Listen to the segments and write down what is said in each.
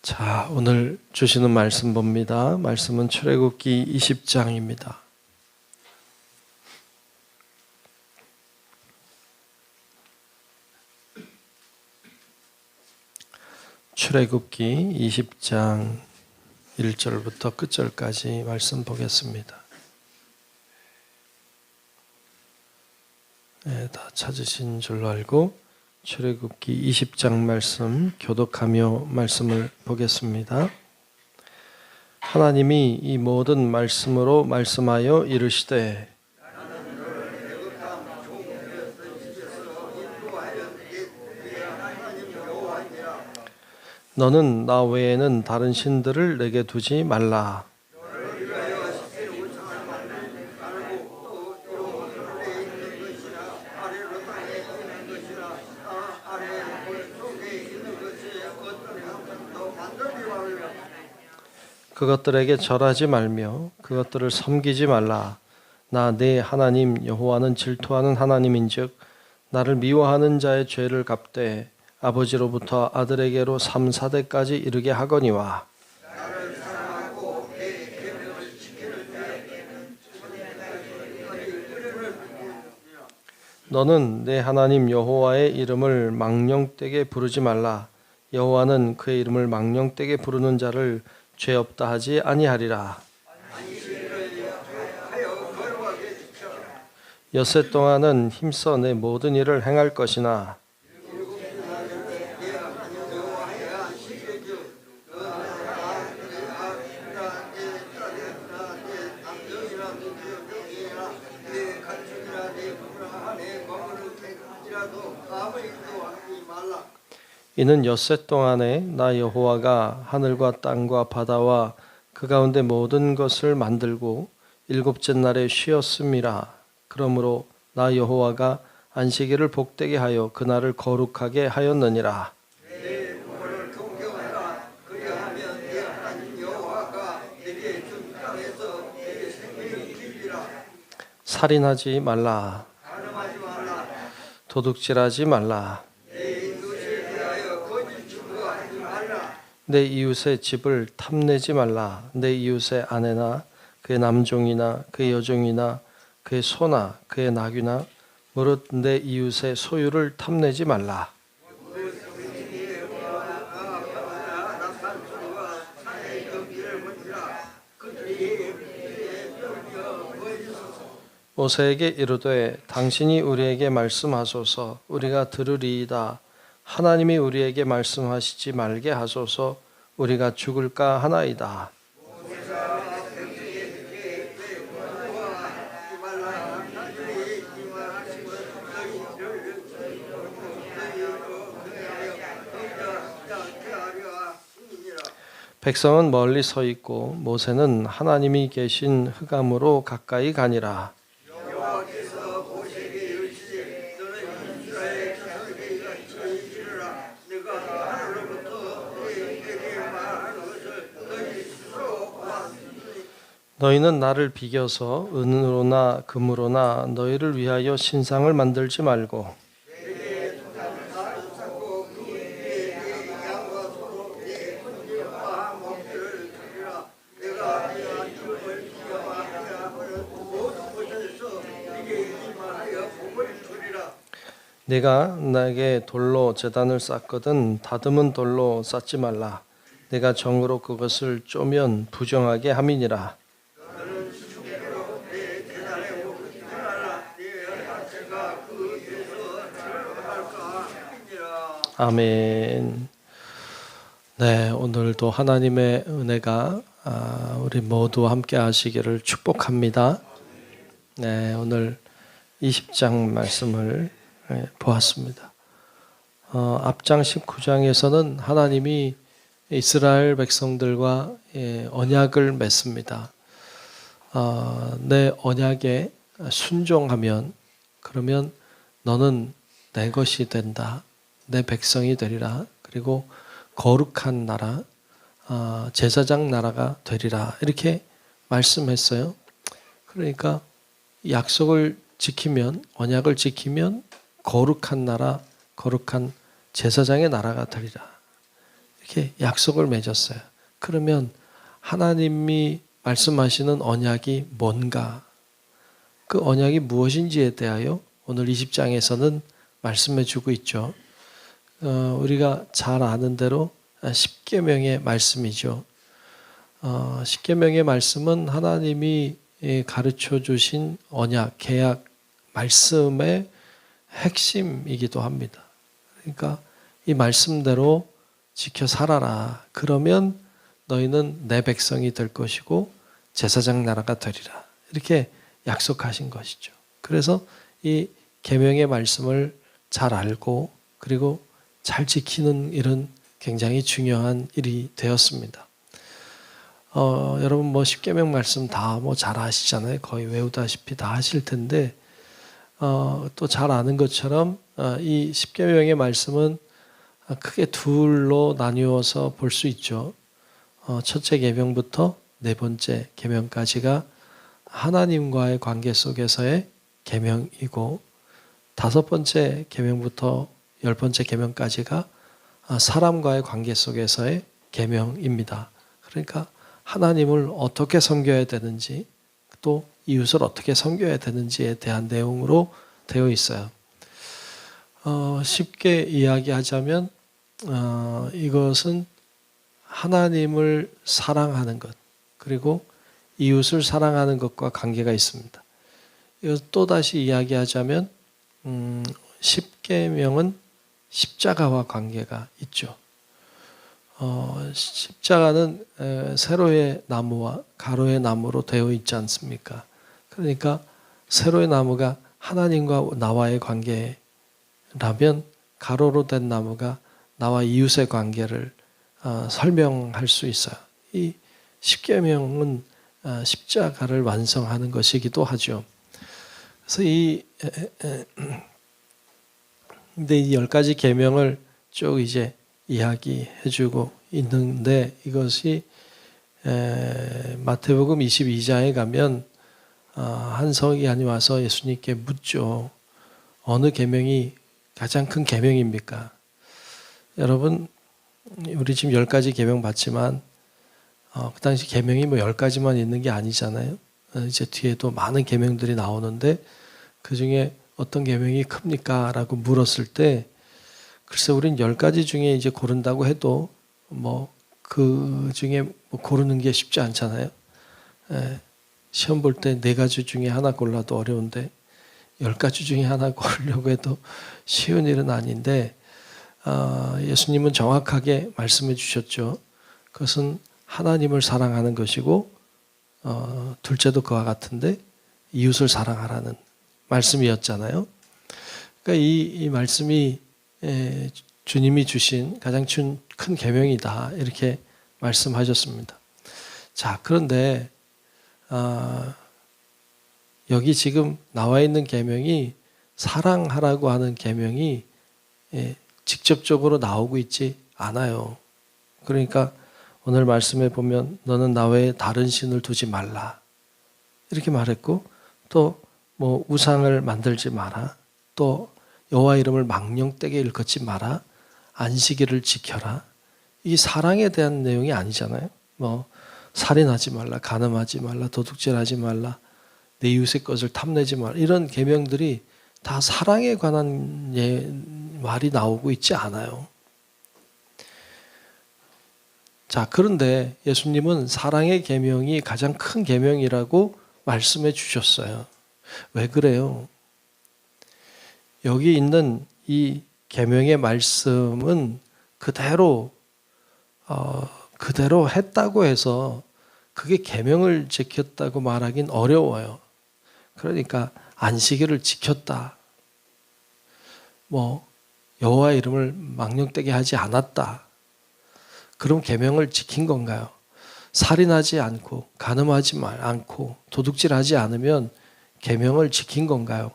자, 오늘 주시는 말씀 봅니다. 말씀은 출애굽기 20장입니다. 출애굽기 20장 1절부터 끝절까지 말씀 보겠습니다. 네, 다 찾으신 줄로 알고 출애굽기 20장 말씀 교독하며 말씀을 보겠습니다. 하나님이 이 모든 말씀으로 말씀하여 이르시되 너는 나 외에는 다른 신들을 내게 두지 말라. 그것들에게 절하지 말며 그것들을 섬기지 말라. 나 내 하나님 여호와는 질투하는 하나님인즉 나를 미워하는 자의 죄를 갚되 아버지로부터 아들에게로 3, 4대까지 이르게 하거니와 너는 내 하나님 여호와의 이름을 망령되게 부르지 말라. 여호와는 그의 이름을 망령되게 부르는 자를 죄 없다 하지 아니하리라. 엿새 동안은 힘써 내 모든 일을 행할 것이나 이는 엿새 동안에 나 여호와가 하늘과 땅과 바다와 그 가운데 모든 것을 만들고 일곱째 날에 쉬었음이라. 그러므로 나 여호와가 안식일을 복되게 하여 그날을 거룩하게 하였느니라. 살인하지 말라. 도둑질하지 말라. 내 이웃의 집을 탐내지 말라. 내 이웃의 아내나 그의 남종이나 그의 여종이나 그의 소나 그의 나귀나 무릇 내 이웃의 소유를 탐내지 말라. 모세에게 이르되 당신이 우리에게 말씀하소서. 우리가 들으리이다. 하나님이 우리에게 말씀하시지 말게 하소서. 우리가 죽을까 하나이다. 백성은 멀리 서 있고 모세는 하나님이 계신 흑암으로 가까이 가니라. 너희는 나를 비겨서 은으로나 금으로나 너희를 위하여 신상을 만들지 말고 내가 나에게 돌로 제단을 쌓거든 다듬은 돌로 쌓지 말라. 내가 정으로 그것을 쪼면 부정하게 함이니라. 아멘. 네, 오늘도 하나님의 은혜가 우리 모두 함께 하시기를 축복합니다. 네, 오늘 20장 말씀을 보았습니다. 앞장 19장에서는 하나님이 이스라엘 백성들과 언약을 맺습니다. 내 언약에 순종하면 그러면 너는 내 것이 된다. 내 백성이 되리라. 그리고 거룩한 나라, 제사장 나라가 되리라. 이렇게 말씀했어요. 그러니까 약속을 지키면, 언약을 지키면 거룩한 나라, 거룩한 제사장의 나라가 되리라. 이렇게 약속을 맺었어요. 그러면 하나님이 말씀하시는 언약이 뭔가, 그 언약이 무엇인지에 대하여 오늘 20장에서는 말씀해 주고 있죠. 우리가 잘 아는 대로 십계명의 말씀이죠. 십계명의 말씀은 하나님이 가르쳐 주신 언약, 계약, 말씀의 핵심이기도 합니다. 그러니까 이 말씀대로 지켜 살아라. 그러면 너희는 내 백성이 될 것이고 제사장 나라가 되리라. 이렇게 약속하신 것이죠. 그래서 이 계명의 말씀을 잘 알고 그리고 잘 지키는 일은 굉장히 중요한 일이 되었습니다. 여러분 십계명 말씀 다 잘 아시잖아요. 거의 외우다시피 다 하실 텐데 또 잘 아는 것처럼 이 십계명의 말씀은 크게 둘로 나누어서 볼 수 있죠. 첫째 계명부터 네 번째 계명까지가 하나님과의 관계 속에서의 계명이고 다섯 번째 계명부터 열 번째 계명까지가 사람과의 관계 속에서의 계명입니다. 그러니까 하나님을 어떻게 섬겨야 되는지 또 이웃을 어떻게 섬겨야 되는지에 대한 내용으로 되어 있어요. 쉽게 이야기하자면 이것은 하나님을 사랑하는 것 그리고 이웃을 사랑하는 것과 관계가 있습니다. 이것 또다시 이야기하자면 십계명은 십자가와 관계가 있죠. 십자가는 세로의 나무와 가로의 나무로 되어 있지 않습니까? 그러니까 세로의 나무가 하나님과 나와의 관계라면 가로로 된 나무가 나와 이웃의 관계를 설명할 수 있어요. 이 십계명은 십자가를 완성하는 것이기도 하죠. 그래서 근데 이 10가지 계명을 쭉 이제 이야기해주고 있는데 이것이 마태복음 22장에 가면 한 서기관이 와서 예수님께 묻죠. 어느 계명이 가장 큰 계명입니까? 여러분 우리 지금 10가지 계명 봤지만 그 당시 계명이 10가지만 있는 게 아니잖아요. 이제 뒤에도 많은 계명들이 나오는데 그 중에 어떤 계명이 큽니까? 라고 물었을 때 글쎄 우린 10가지 중에 이제 고른다고 해도 그 중에 고르는 게 쉽지 않잖아요. 시험 볼 때 4가지 중에 하나 골라도 어려운데 10가지 중에 하나 고르려고 해도 쉬운 일은 아닌데 예수님은 정확하게 말씀해 주셨죠. 그것은 하나님을 사랑하는 것이고 둘째도 그와 같은데 이웃을 사랑하라는 말씀이었잖아요. 그러니까 이 말씀이 주님이 주신 가장 큰 계명이다 이렇게 말씀하셨습니다. 자, 그런데 여기 지금 나와 있는 계명이 사랑하라고 하는 계명이 직접적으로 나오고 있지 않아요. 그러니까 오늘 말씀에 보면 너는 나 외에 다른 신을 두지 말라 이렇게 말했고 또 우상을 만들지 마라 또 여호와 이름을 망령되게 일컫지 마라 안식일을 지켜라. 이 사랑에 대한 내용이 아니잖아요. 살인하지 말라 간음하지 말라 도둑질하지 말라 내 이웃의 것을 탐내지 말라 이런 계명들이 다 사랑에 관한 말이 나오고 있지 않아요. 자, 그런데 예수님은 사랑의 계명이 가장 큰 계명이라고 말씀해 주셨어요. 왜 그래요? 여기 있는 이 계명의 말씀은 그대로 했다고 해서 그게 계명을 지켰다고 말하긴 어려워요. 그러니까 안식일을 지켰다. 여호와 이름을 망령되게 하지 않았다. 그럼 계명을 지킨 건가요? 살인하지 않고 간음하지 않고 도둑질하지 않으면 계명을 지킨 건가요?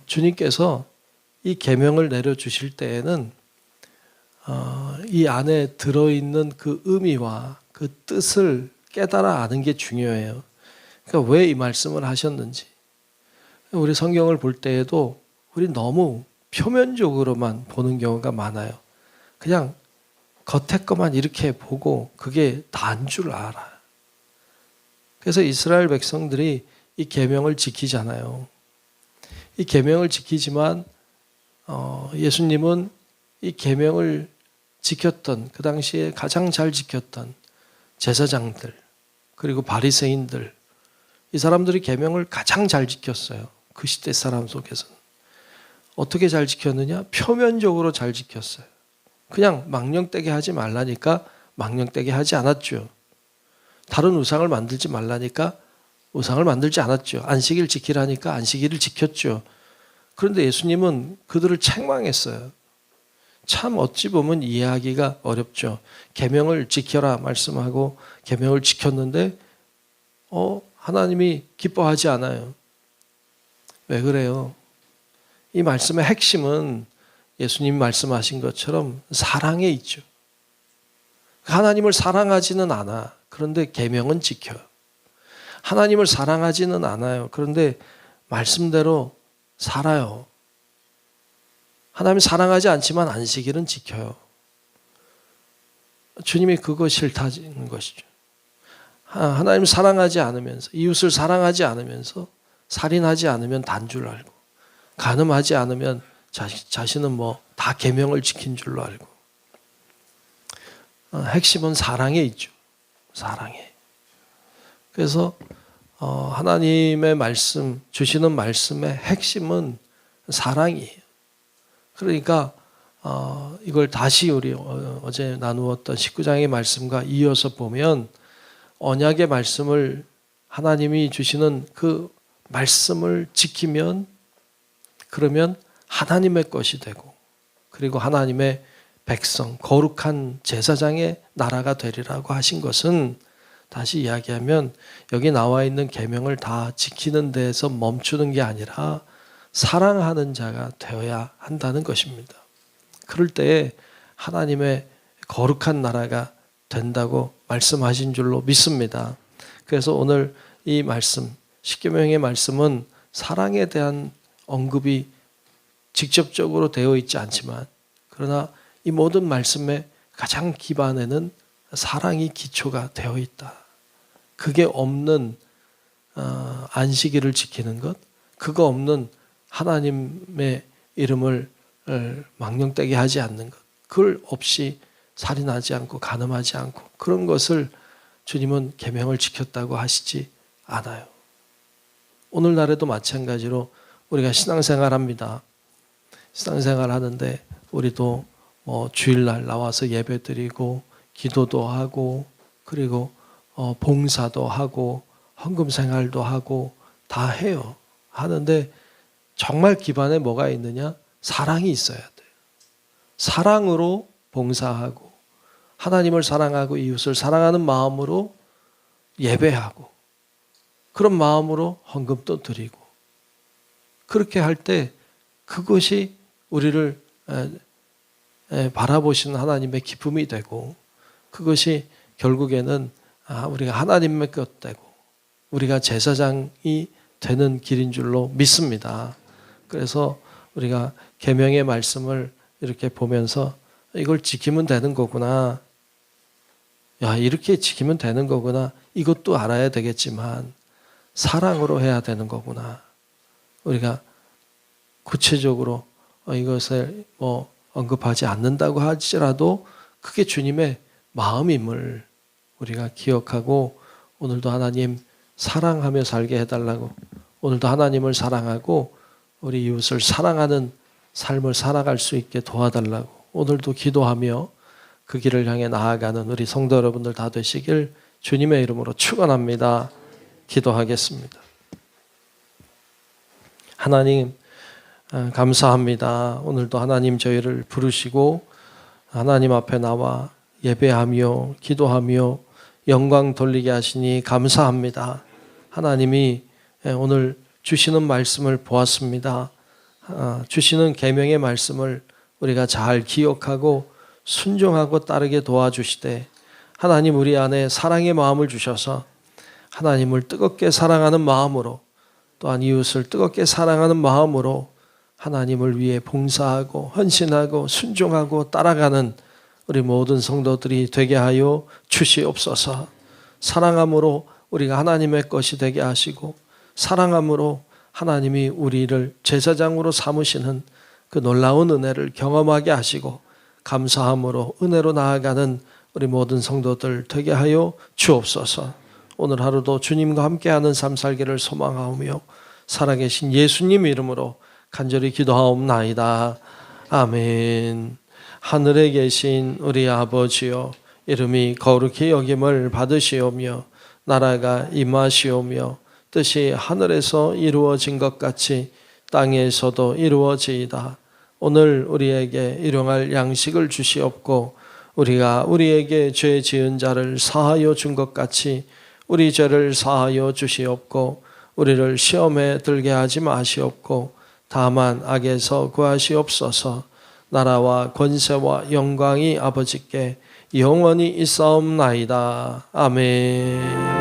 주님께서 이 계명을 내려주실 때에는 이 안에 들어있는 그 의미와 그 뜻을 깨달아 아는 게 중요해요. 그러니까 왜 이 말씀을 하셨는지. 우리 성경을 볼 때에도 우리 너무 표면적으로만 보는 경우가 많아요. 그냥 겉에 것만 이렇게 보고 그게 다인 줄 알아. 그래서 이스라엘 백성들이 이 계명을 지키잖아요. 이 계명을 지키지만 예수님은 이 계명을 지켰던, 그 당시에 가장 잘 지켰던 제사장들 그리고 바리새인들, 이 사람들이 계명을 가장 잘 지켰어요. 그 시대 사람 속에서는. 어떻게 잘 지켰느냐? 표면적으로 잘 지켰어요. 그냥 망령되게 하지 말라니까 망령되게 하지 않았죠. 다른 우상을 만들지 말라니까 우상을 만들지 않았죠. 안식일 지키라니까 안식일을 지켰죠. 그런데 예수님은 그들을 책망했어요. 참 어찌 보면 이해하기가 어렵죠. 계명을 지켜라 말씀하고 계명을 지켰는데 하나님이 기뻐하지 않아요. 왜 그래요? 이 말씀의 핵심은 예수님 말씀하신 것처럼 사랑에 있죠. 하나님을 사랑하지는 않아. 그런데 계명은 지켜요. 하나님을 사랑하지는 않아요. 그런데 말씀대로 살아요. 하나님 사랑하지 않지만 안식일은 지켜요. 주님이 그거 싫다는 것이죠. 하나님 사랑하지 않으면서, 이웃을 사랑하지 않으면서, 살인하지 않으면 단 줄 알고, 간음하지 않으면 자신은 다 계명을 지킨 줄로 알고. 핵심은 사랑에 있죠. 사랑에. 그래서 하나님의 말씀, 주시는 말씀의 핵심은 사랑이에요. 그러니까 이걸 다시 우리 어제 나누었던 19장의 말씀과 이어서 보면 언약의 말씀을 하나님이 주시는 그 말씀을 지키면 그러면 하나님의 것이 되고 그리고 하나님의 백성, 거룩한 제사장의 나라가 되리라고 하신 것은 다시 이야기하면 여기 나와 있는 계명을 다 지키는 데에서 멈추는 게 아니라 사랑하는 자가 되어야 한다는 것입니다. 그럴 때에 하나님의 거룩한 나라가 된다고 말씀하신 줄로 믿습니다. 그래서 오늘 이 말씀, 십계명의 말씀은 사랑에 대한 언급이 직접적으로 되어 있지 않지만 그러나 이 모든 말씀의 가장 기반에는 사랑이 기초가 되어 있다. 그게 없는 안식일을 지키는 것, 그거 없는 하나님의 이름을 망령되게 하지 않는 것, 그걸 없이 살인하지 않고 간음하지 않고 그런 것을 주님은 계명을 지켰다고 하시지 않아요. 오늘날에도 마찬가지로 우리가 신앙생활합니다. 신앙생활 하는데 우리도 주일날 나와서 예배드리고 기도도 하고 그리고 봉사도 하고 헌금생활도 하고 다 해요. 하는데 정말 기반에 뭐가 있느냐? 사랑이 있어야 돼요. 사랑으로 봉사하고 하나님을 사랑하고 이웃을 사랑하는 마음으로 예배하고 그런 마음으로 헌금도 드리고 그렇게 할 때 그것이 우리를 바라보시는 하나님의 기쁨이 되고 그것이 결국에는 우리가 하나님의 것 되고 우리가 제사장이 되는 길인 줄로 믿습니다. 그래서 우리가 계명의 말씀을 이렇게 보면서 이걸 지키면 되는 거구나. 야, 이렇게 지키면 되는 거구나. 이것도 알아야 되겠지만 사랑으로 해야 되는 거구나. 우리가 구체적으로 이것을 언급하지 않는다고 할지라도 그게 주님의 마음임을 우리가 기억하고 오늘도 하나님 사랑하며 살게 해달라고 오늘도 하나님을 사랑하고 우리 이웃을 사랑하는 삶을 살아갈 수 있게 도와달라고 오늘도 기도하며 그 길을 향해 나아가는 우리 성도 여러분들 다 되시길 주님의 이름으로 축원합니다. 기도하겠습니다. 하나님 감사합니다. 오늘도 하나님 저희를 부르시고 하나님 앞에 나와 예배하며 기도하며 영광 돌리게 하시니 감사합니다. 하나님이 오늘 주시는 말씀을 보았습니다. 주시는 계명의 말씀을 우리가 잘 기억하고 순종하고 따르게 도와주시되 하나님 우리 안에 사랑의 마음을 주셔서 하나님을 뜨겁게 사랑하는 마음으로 또한 이웃을 뜨겁게 사랑하는 마음으로 하나님을 위해 봉사하고 헌신하고 순종하고 따라가는 우리 모든 성도들이 되게 하여 주시옵소서. 사랑함으로 우리가 하나님의 것이 되게 하시고, 사랑함으로 하나님이 우리를 제사장으로 삼으시는 그 놀라운 은혜를 경험하게 하시고, 감사함으로 은혜로 나아가는 우리 모든 성도들 되게 하여 주옵소서. 오늘 하루도 주님과 함께하는 삶 살기를 소망하오며 살아계신 예수님 이름으로 간절히 기도하옵나이다. 아멘. 하늘에 계신 우리 아버지여, 이름이 거룩히 여김을 받으시오며 나라가 임하시오며 뜻이 하늘에서 이루어진 것 같이 땅에서도 이루어지이다. 오늘 우리에게 일용할 양식을 주시옵고 우리가 우리에게 죄 지은 자를 사하여 준 것 같이 우리 죄를 사하여 주시옵고 우리를 시험에 들게 하지 마시옵고 다만 악에서 구하시옵소서. 나라와 권세와 영광이 아버지께 영원히 있사옵나이다. 아멘.